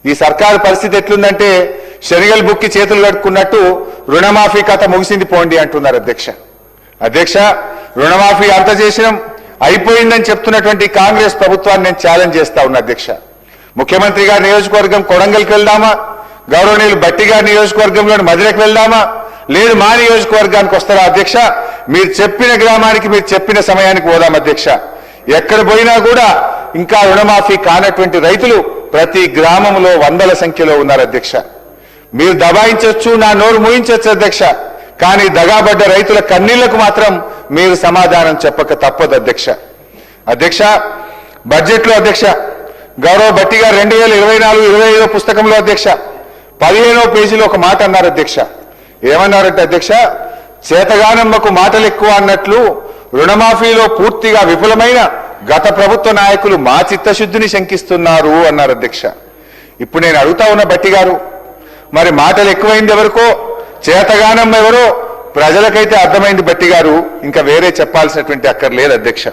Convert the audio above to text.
ఈ సర్కారు పరిస్థితి ఎట్లుందంటే శనిగల్ బుక్కి చేతులు కట్టుకున్నట్టు రుణమాఫీ కథ ముగిసింది పోండి అంటున్నారు అధ్యక్ష రుణమాఫీ అంత చేసినాం అయిపోయిందని చెప్తున్నటువంటి కాంగ్రెస్ ప్రభుత్వాన్ని నేను ఛాలెంజ్ చేస్తా ఉన్నా అధ్యక్ష. ముఖ్యమంత్రి గారి నియోజకవర్గం కొడంగల్కి వెళ్దామా, గౌరవనీయులు బట్టి గారి నియోజకవర్గంలోని మధురకు వెళ్దామా, లేదు మా నియోజకవర్గానికి వస్తారా అధ్యక్ష? మీరు చెప్పిన గ్రామానికి మీరు చెప్పిన సమయానికి పోదాం అధ్యక్ష. ఎక్కడ పోయినా కూడా ఇంకా రుణమాఫీ కానటువంటి రైతులు ప్రతి గ్రామంలో వందల సంఖ్యలో ఉన్నారు అధ్యక్ష. మీరు దబాయించవచ్చు, నా నోరు మూయించవచ్చు అధ్యక్ష, కానీ దగాబడ్డ రైతుల కన్నీళ్లకు మాత్రం మీరు సమాధానం చెప్పక తప్పదు అధ్యక్ష. బడ్జెట్లో అధ్యక్ష గౌరవ బట్టి గారు 2024-25 పుస్తకంలో అధ్యక్ష 15వ పేజీలో ఒక మాట అన్నారు అధ్యక్ష. ఏమన్నారంటే అధ్యక్ష, చేతగానమ్మకు మాటలు ఎక్కువ అన్నట్లు రుణమాఫీలో పూర్తిగా విఫలమైన గత ప్రభుత్వ నాయకులు మా చిత్తశుద్ధిని శంకిస్తున్నారు అన్నారు అధ్యక్ష. ఇప్పుడు నేను అడుగుతా ఉన్న బట్టి గారు, మరి మాటలు ఎక్కువైంది ఎవరికో, చేతగానం ఎవరో ప్రజలకైతే అర్థమైంది బట్టి గారు, ఇంకా వేరే చెప్పాల్సినటువంటి అక్కర్లేదు అధ్యక్ష.